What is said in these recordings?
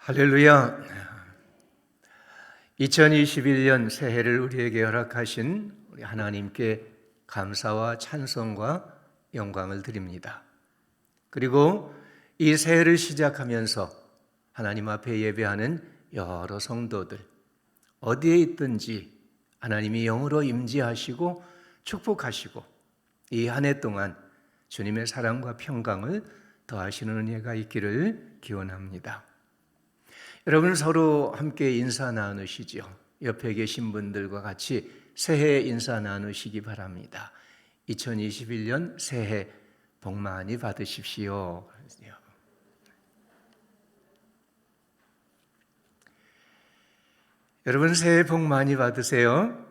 할렐루야. 2021년 새해를 우리에게 허락하신 우리 하나님께 감사와 찬송과 영광을 드립니다. 그리고 이 새해를 시작하면서 하나님 앞에 예배하는 여러 성도들, 어디에 있든지 하나님이 영으로 임재하시고 축복하시고 이 한 해 동안 주님의 사랑과 평강을 더하시는 은혜가 있기를 기원합니다. 여러분 서로 함께 인사 나누시죠. 옆에 계신 분들과 같이 새해 인사 나누시기 바랍니다. 2021년 새해 복 많이 받으십시오. 여러분 새해 복 많이 받으세요.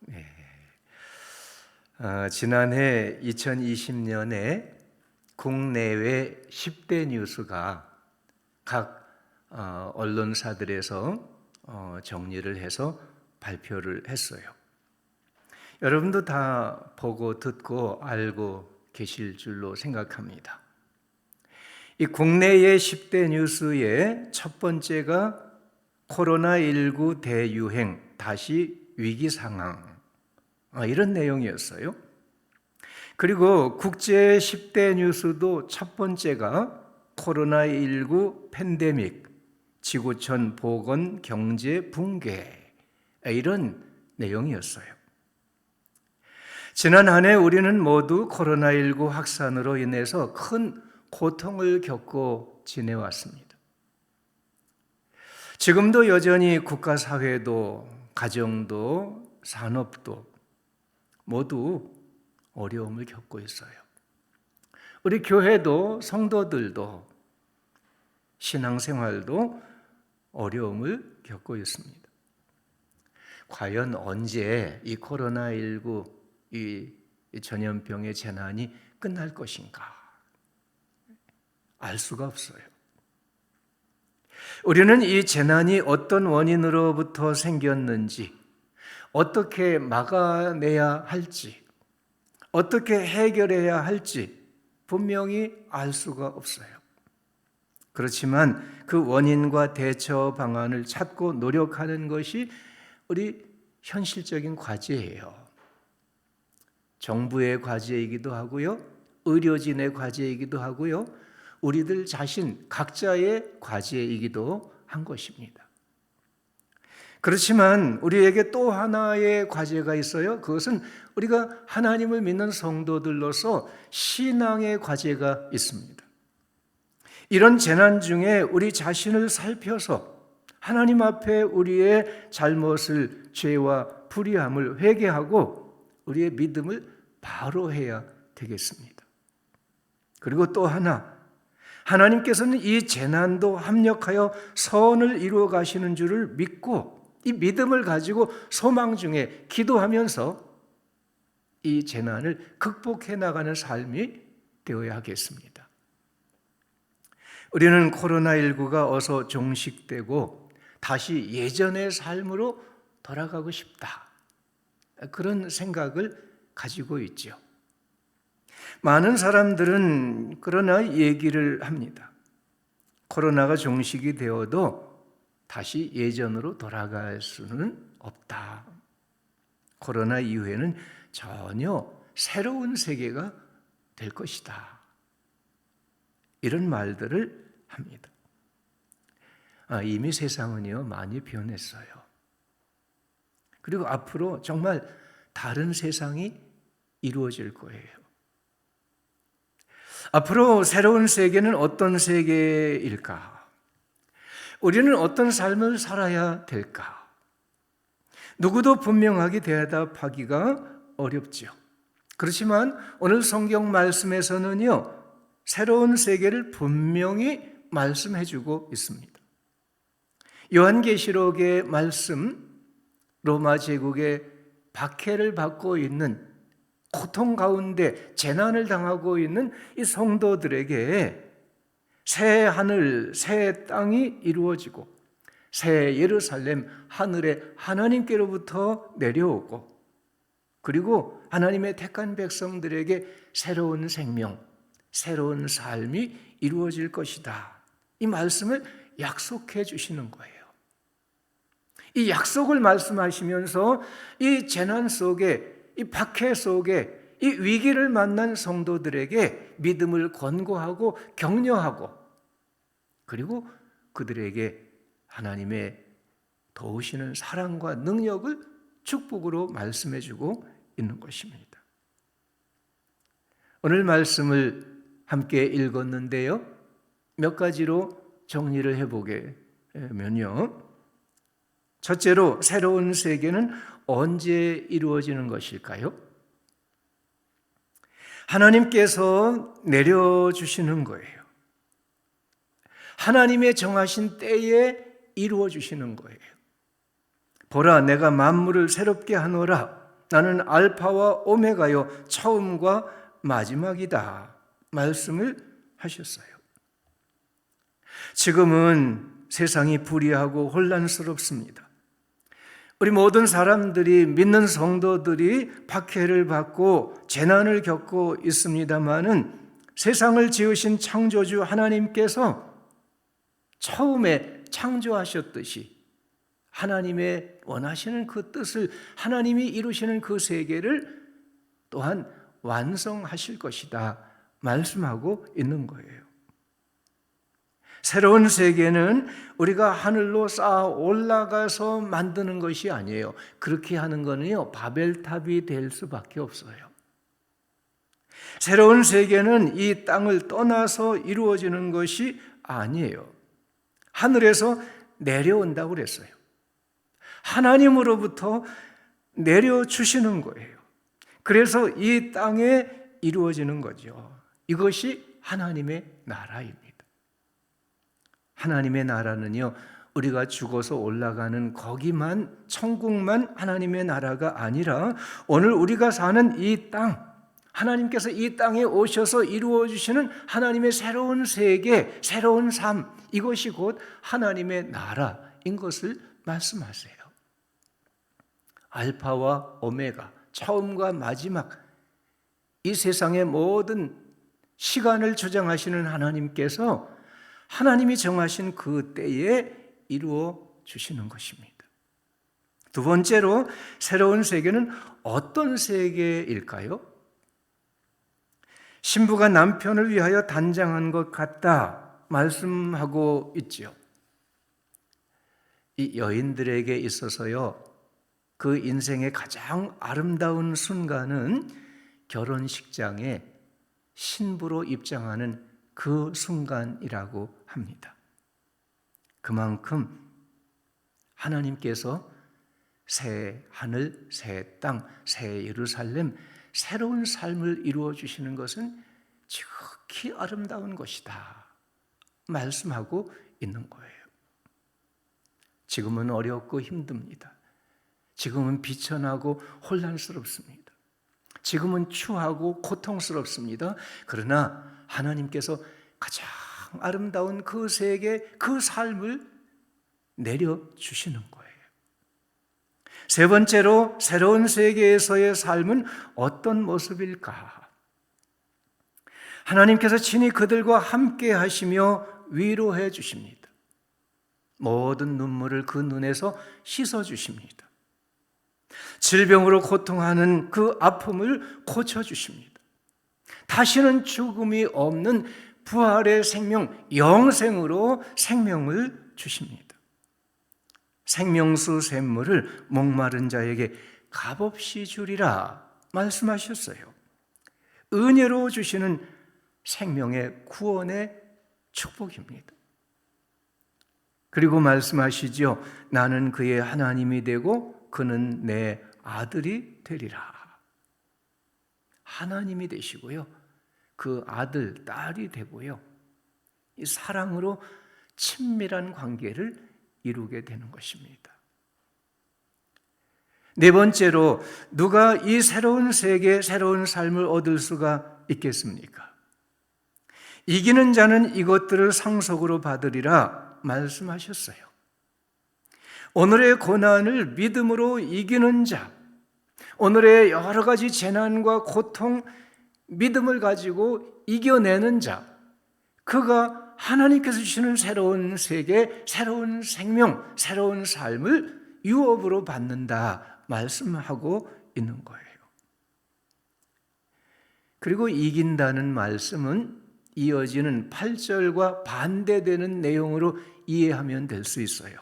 네. 지난해 2020년에 국내외 10대 뉴스가 각 언론사들에서 정리를 해서 발표를 했어요. 여러분도 다 보고 듣고 알고 계실 줄로 생각합니다. 이 국내의 10대 뉴스의 첫 번째가 코로나19 대유행 다시 위기 상황, 이런 내용이었어요. 그리고 국제 10대 뉴스도 첫 번째가 코로나19 팬데믹, 지구촌 보건 경제 붕괴, 이런 내용이었어요. 지난 한 해 우리는 모두 코로나19 확산으로 인해서 큰 고통을 겪고 지내왔습니다. 지금도 여전히 국가 사회도 가정도 산업도 모두 어려움을 겪고 있어요. 우리 교회도 성도들도 신앙생활도 어려움을 겪고 있습니다. 과연 언제 이 코로나19 이 전염병의 재난이 끝날 것인가? 알 수가 없어요. 우리는 이 재난이 어떤 원인으로부터 생겼는지, 어떻게 막아내야 할지, 어떻게 해결해야 할지 분명히 알 수가 없어요. 그렇지만 그 원인과 대처 방안을 찾고 노력하는 것이 우리 현실적인 과제예요. 정부의 과제이기도 하고요, 의료진의 과제이기도 하고요, 우리들 자신 각자의 과제이기도 한 것입니다. 그렇지만 우리에게 또 하나의 과제가 있어요. 그것은 우리가 하나님을 믿는 성도들로서 신앙의 과제가 있습니다. 이런 재난 중에 우리 자신을 살펴서 하나님 앞에 우리의 잘못을, 죄와 불의함을 회개하고 우리의 믿음을 바로 해야 되겠습니다. 그리고 또 하나, 하나님께서는 이 재난도 합력하여 선을 이루어 가시는 줄을 믿고 이 믿음을 가지고 소망 중에 기도하면서 이 재난을 극복해 나가는 삶이 되어야 하겠습니다. 우리는 코로나19가 어서 종식되고 다시 예전의 삶으로 돌아가고 싶다, 그런 생각을 가지고 있죠. 많은 사람들은 그러나 얘기를 합니다. 코로나가 종식이 되어도 다시 예전으로 돌아갈 수는 없다. 코로나 이후에는 전혀 새로운 세계가 될 것이다. 이런 말들을 합니다. 이미 세상은요 많이 변했어요. 그리고 앞으로 정말 다른 세상이 이루어질 거예요. 앞으로 새로운 세계는 어떤 세계일까? 우리는 어떤 삶을 살아야 될까? 누구도 분명하게 대답하기가 어렵죠. 그렇지만 오늘 성경 말씀에서는요, 새로운 세계를 분명히 말씀해 주고 있습니다. 요한계시록의 말씀, 로마 제국의 박해를 받고 있는, 고통 가운데 재난을 당하고 있는 이 성도들에게 새 하늘, 새 땅이 이루어지고 새 예루살렘, 하늘에 하나님께로부터 내려오고, 그리고 하나님의 택한 백성들에게 새로운 생명, 새로운 삶이 이루어질 것이다, 이 말씀을 약속해 주시는 거예요. 이 약속을 말씀하시면서 이 재난 속에, 이 박해 속에, 이 위기를 만난 성도들에게 믿음을 권고하고 격려하고, 그리고 그들에게 하나님의 도우시는 사랑과 능력을 축복으로 말씀해 주고 있는 것입니다. 오늘 말씀을 함께 읽었는데요, 몇 가지로 정리를 해보게 되면요, 첫째로 새로운 세계는 언제 이루어지는 것일까요? 하나님께서 내려주시는 거예요. 하나님의 정하신 때에 이루어주시는 거예요. 보라, 내가 만물을 새롭게 하노라. 나는 알파와 오메가요, 처음과 마지막이다. 말씀을 하셨어요. 지금은 세상이 불의하고 혼란스럽습니다. 우리 모든 사람들이, 믿는 성도들이 박해를 받고 재난을 겪고 있습니다마는 세상을 지으신 창조주 하나님께서 처음에 창조하셨듯이 하나님의 원하시는 그 뜻을, 하나님이 이루시는 그 세계를 또한 완성하실 것이다 말씀하고 있는 거예요. 새로운 세계는 우리가 하늘로 쌓아 올라가서 만드는 것이 아니에요. 그렇게 하는 거는요, 바벨탑이 될 수밖에 없어요. 새로운 세계는 이 땅을 떠나서 이루어지는 것이 아니에요. 하늘에서 내려온다고 그랬어요. 하나님으로부터 내려주시는 거예요. 그래서 이 땅에 이루어지는 거죠. 이것이 하나님의 나라입니다. 하나님의 나라는요, 우리가 죽어서 올라가는 거기만, 천국만 하나님의 나라가 아니라 오늘 우리가 사는 이 땅, 하나님께서 이 땅에 오셔서 이루어 주시는 하나님의 새로운 세계, 새로운 삶, 이것이 곧 하나님의 나라인 것을 말씀하세요. 알파와 오메가, 처음과 마지막, 이 세상의 모든 시간을 조정하시는 하나님께서 하나님이 정하신 그 때에 이루어 주시는 것입니다. 두 번째로, 새로운 세계는 어떤 세계일까요? 신부가 남편을 위하여 단장한 것 같다 말씀하고 있지요. 이 여인들에게 있어서요, 그 인생의 가장 아름다운 순간은 결혼식장에 신부로 입장하는 그 순간이라고 합니다. 그만큼 하나님께서 새 하늘, 새 땅, 새 예루살렘, 새로운 삶을 이루어 주시는 것은 지극히 아름다운 것이다 말씀하고 있는 거예요. 지금은 어렵고 힘듭니다. 지금은 비천하고 혼란스럽습니다. 지금은 추하고 고통스럽습니다. 그러나 하나님께서 가장 아름다운 그 세계, 그 삶을 내려주시는 거예요. 세 번째로, 새로운 세계에서의 삶은 어떤 모습일까? 하나님께서 친히 그들과 함께 하시며 위로해 주십니다. 모든 눈물을 그 눈에서 씻어 주십니다. 질병으로 고통하는 그 아픔을 고쳐주십니다. 다시는 죽음이 없는 부활의 생명, 영생으로 생명을 주십니다. 생명수 샘물을 목마른 자에게 값없이 주리라 말씀하셨어요. 은혜로 주시는 생명의 구원의 축복입니다. 그리고 말씀하시죠. 나는 그의 하나님이 되고 그는 내 아들이 되리라. 하나님이 되시고요, 그 아들, 딸이 되고요, 이 사랑으로 친밀한 관계를 이루게 되는 것입니다. 네 번째로, 누가 이 새로운 세계, 새로운 삶을 얻을 수가 있겠습니까? 이기는 자는 이것들을 상속으로 받으리라 말씀하셨어요. 오늘의 고난을 믿음으로 이기는 자, 오늘의 여러 가지 재난과 고통, 믿음을 가지고 이겨내는 자, 그가 하나님께서 주시는 새로운 세계, 새로운 생명, 새로운 삶을 유업으로 받는다 말씀하고 있는 거예요. 그리고 이긴다는 말씀은 이어지는 8절과 반대되는 내용으로 이해하면 될 수 있어요.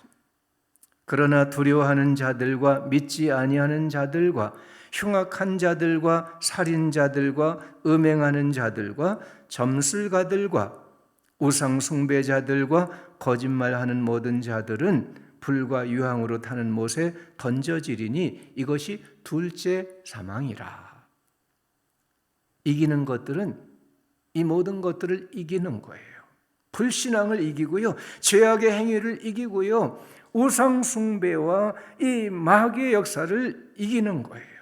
그러나 두려워하는 자들과 믿지 아니하는 자들과 흉악한 자들과 살인자들과 음행하는 자들과 점술가들과 우상 숭배자들과 거짓말하는 모든 자들은 불과 유황으로 타는 못에 던져지리니 이것이 둘째 사망이라. 이기는 것들은 이 모든 것들을 이기는 거예요. 불신앙을 이기고요, 죄악의 행위를 이기고요, 우상 숭배와 이 마귀의 역사를 이기는 거예요.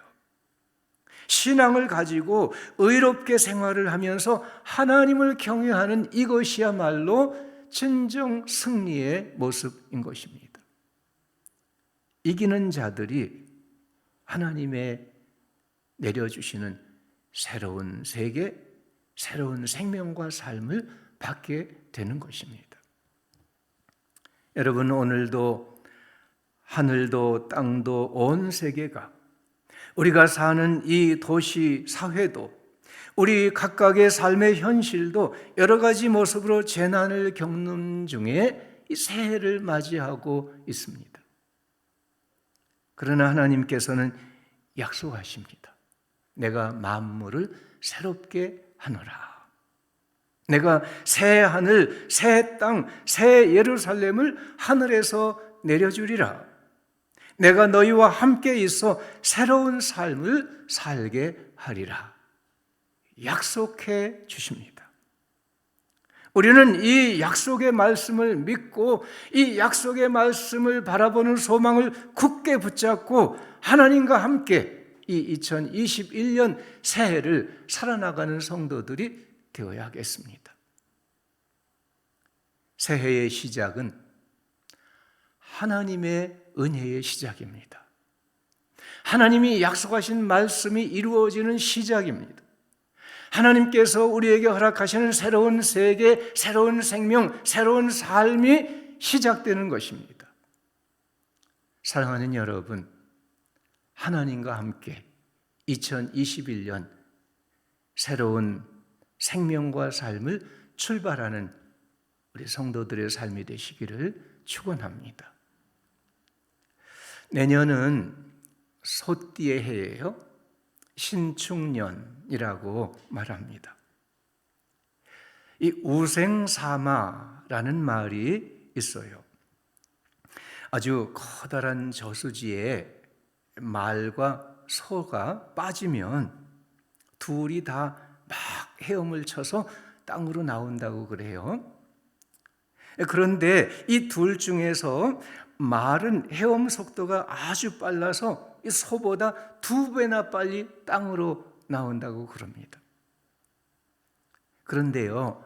신앙을 가지고 의롭게 생활을 하면서 하나님을 경외하는 이것이야말로 진정 승리의 모습인 것입니다. 이기는 자들이 하나님의 내려주시는 새로운 세계, 새로운 생명과 삶을 받게 되는 것입니다. 여러분, 오늘도 하늘도 땅도 온 세계가, 우리가 사는 이 도시 사회도, 우리 각각의 삶의 현실도 여러 가지 모습으로 재난을 겪는 중에 이 새해를 맞이하고 있습니다. 그러나 하나님께서는 약속하십니다. 내가 만물을 새롭게 하노라. 내가 새 하늘, 새 땅, 새 예루살렘을 하늘에서 내려주리라. 내가 너희와 함께 있어 새로운 삶을 살게 하리라. 약속해 주십니다. 우리는 이 약속의 말씀을 믿고 이 약속의 말씀을 바라보는 소망을 굳게 붙잡고 하나님과 함께 이 2021년 새해를 살아나가는 성도들이 되어야겠습니다. 새해의 시작은 하나님의 은혜의 시작입니다. 하나님이 약속하신 말씀이 이루어지는 시작입니다. 하나님께서 우리에게 허락하시는 새로운 세계, 새로운 생명, 새로운 삶이 시작되는 것입니다. 사랑하는 여러분, 하나님과 함께 2021년 새로운 생명과 삶을 출발하는 우리 성도들의 삶이 되시기를 축원합니다. 내년은 소띠의 해예요. 신축년이라고 말합니다. 이 우생사마라는 말이 있어요. 아주 커다란 저수지에 말과 소가 빠지면 둘이 다 막 헤엄을 쳐서 땅으로 나온다고 그래요. 그런데 이 둘 중에서 말은 헤엄 속도가 아주 빨라서 이 소보다 2배나 빨리 땅으로 나온다고 그럽니다. 그런데요,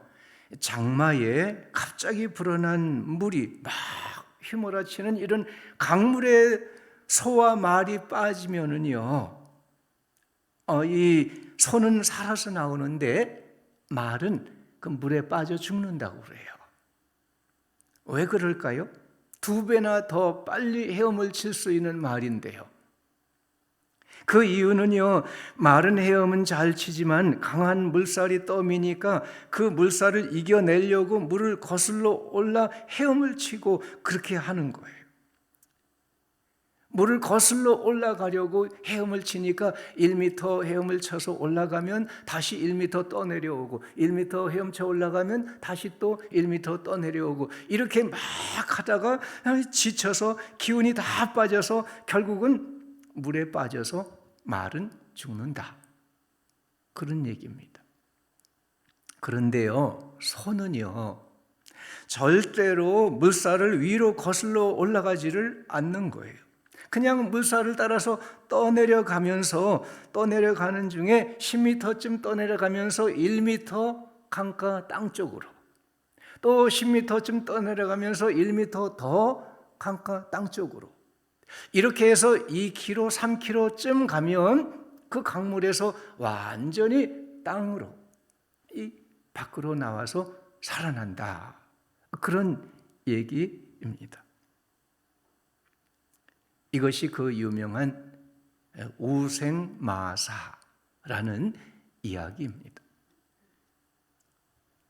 장마에 갑자기 불어난 물이 막 휘몰아치는 이런 강물에 소와 말이 빠지면은요, 이 소는 살아서 나오는데 말은 그 물에 빠져 죽는다고 그래요. 왜 그럴까요? 2배나 더 빨리 헤엄을 칠 수 있는 말인데요. 그 이유는요, 말은 헤엄은 잘 치지만 강한 물살이 떠미니까 그 물살을 이겨내려고 물을 거슬러 올라 헤엄을 치고 그렇게 하는 거예요. 물을 거슬러 올라가려고 헤엄을 치니까 1m 헤엄을 쳐서 올라가면 다시 1m 떠내려오고 1m 헤엄쳐 올라가면 다시 또 1m 떠내려오고 이렇게 막 하다가 지쳐서 기운이 다 빠져서 결국은 물에 빠져서 말은 죽는다. 그런 얘기입니다. 그런데요, 소는요, 절대로 물살을 위로 거슬러 올라가지를 않는 거예요. 그냥 물살을 따라서 떠내려가는 중에 10m쯤 떠내려가면서 1m 강가 땅 쪽으로, 또 10m쯤 떠내려가면서 1m 더 강가 땅 쪽으로, 이렇게 해서 2km, 3km쯤 가면 그 강물에서 완전히 땅으로 이 밖으로 나와서 살아난다. 그런 얘기입니다. 이것이 그 유명한 우생마사라는 이야기입니다.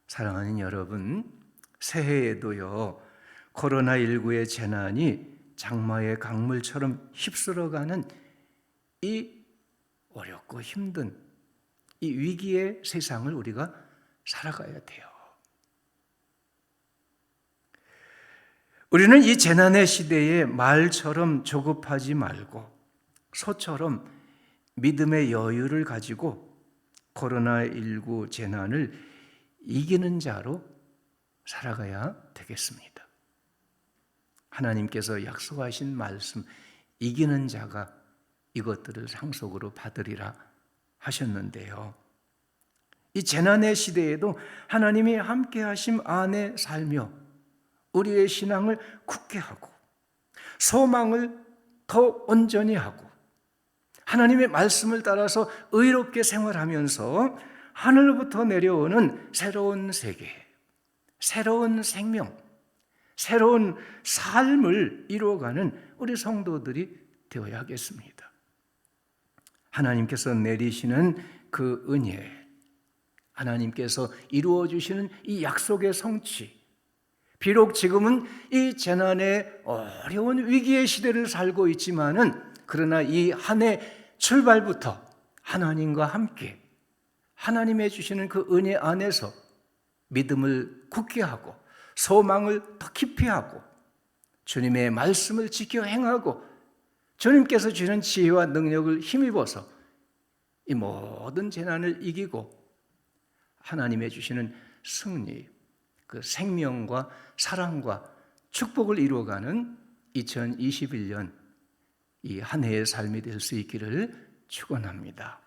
사랑하는 여러분, 새해에도요, 코로나19의 재난이 장마의 강물처럼 휩쓸어가는 이 어렵고 힘든 이 위기의 세상을 우리가 살아가야 돼요. 우리는 이 재난의 시대에 말처럼 조급하지 말고 소처럼 믿음의 여유를 가지고 코로나19 재난을 이기는 자로 살아가야 되겠습니다. 하나님께서 약속하신 말씀, 이기는 자가 이것들을 상속으로 받으리라 하셨는데요. 이 재난의 시대에도 하나님이 함께 하심 안에 살며 우리의 신앙을 굳게 하고 소망을 더 온전히 하고 하나님의 말씀을 따라서 의롭게 생활하면서 하늘로부터 내려오는 새로운 세계, 새로운 생명, 새로운 삶을 이루어가는 우리 성도들이 되어야겠습니다. 하나님께서 내리시는 그 은혜, 하나님께서 이루어 주시는 이 약속의 성취, 비록 지금은 이 재난의 어려운 위기의 시대를 살고 있지만은 그러나 이 한 해 출발부터 하나님과 함께 하나님의 주시는 그 은혜 안에서 믿음을 굳게 하고 소망을 더 깊이 하고 주님의 말씀을 지켜 행하고 주님께서 주시는 지혜와 능력을 힘입어서 이 모든 재난을 이기고 하나님의 주시는 승리, 그 생명과 사랑과 축복을 이루어가는 2021년 이 한 해의 삶이 될 수 있기를 축원합니다.